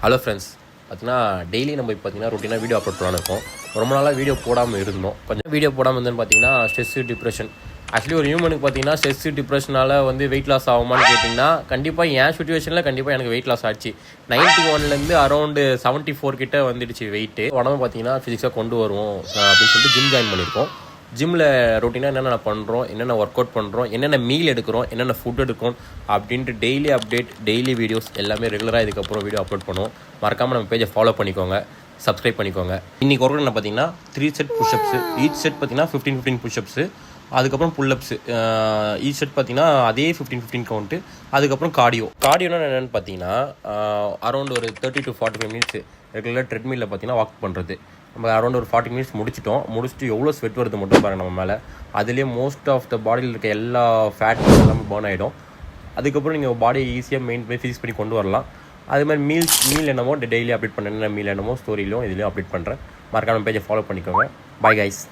Hello friends, பார்த்தீங்கன்னா daily நம்ம இப்போ பார்த்தீங்கன்னா ரொட்டீனாக வீடியோ அப்லோட் பண்ணலான்னு இருக்கோம். ரொம்ப நாளாக வீடியோ போடாமல் இருந்தோம். கொஞ்சம் வீடியோ போடாமல் இருந்தேன்னு பார்த்தீங்கன்னா ஸ்ட்ரெஸ்ஸு, டிப்ரெஷன். ஆக்சுவலி ஒரு ஹியூமனுக்கு பார்த்தீங்கன்னா ஸ்ட்ரெஸ்ஸு, டிப்ரெஷனால் வந்து வெயிட் லாஸ் ஆகுமான்னு கேட்டிங்கன்னா கண்டிப்பாக என் சுச்சுவேஷனில் கண்டிப்பாக எனக்கு வெயிட் லாஸ் ஆச்சு. 91லேருந்து அரௌண்டு 74 கிட்ட வந்துடுச்சு வெயிட்டு. உடம்பு பார்த்தீங்கன்னா ஃபிசிக்ஸாக கொண்டு வருவோம் அப்படின்னு சொல்லிட்டு ஜிம் ஜாயின் பண்ணியிருக்கோம். ஜிம்மில் ரொட்டீனாக என்னென்ன பண்ணுறோம், என்னென்ன ஒர்க் அவுட் பண்ணுறோம், என்னென்ன மீல் எடுக்கிறோம், என்னென்ன ஃபுட் எடுக்கிறோம் அப்படின்ட்டு டெய்லி அப்டேட், டெய்லி வீடியோஸ் எல்லாமே ரெகுலராக இதுக்கப்புறம் வீடியோ அப்லோட் பண்ணுவோம். மறக்காமல் நம்ம பேஜை ஃபாலோ பண்ணிக்கோங்க, சப்ஸ்கிரைப் பண்ணிக்கோங்க. இன்றைக்கி ஒர்க் என்ன பார்த்தீங்கன்னா 3 செட் புஷ்அப்ஸு. ஈச் செட் பார்த்தீங்கன்னா 15 புஷ்அப்ஸு. அதுக்கப்புறம் புல்லப்ஸு. ஈச் செட் பார்த்தீங்கன்னா அதே 15 கவுண்ட்டு. அதுக்கப்புறம் கார்டியோனா என்னென்னு பார்த்தீங்கன்னா அரௌண்ட் ஒரு 30 to 45 மினிட்ஸு ரெகுலராக ட்ரெட்மில்லில் பார்த்தீங்கன்னா வாக் பண்ணுறது. நம்ம அரௌண்ட் ஒரு 40 மினிட்ஸ் முடிச்சுட்டு எவ்வளோ ஸ்வெட் வருது மட்டும் பாருங்கள் நம்ம மேலே. அதுலேயே மோஸ்ட் ஆஃப் த பாடியில் இருக்க எல்லா ஃபேட்டும் எல்லாமே பர்ன் ஆகிடும். அதுக்கப்புறம் நீங்கள் பாடியை ஈஸியாக மெயின் பண்ணி ஃபிக்ஸ் பண்ணி கொண்டு வரலாம். அது மாதிரி மீல் என்னமோ டெய்லி அப்டேட் பண்ண மீல் என்னமோ ஸ்டோரியிலும் இதுலேயும் அப்டேட் பண்ணுறேன். மறக்காம பேஜை ஃபாலோ பண்ணிக்கோங்க. Bye guys.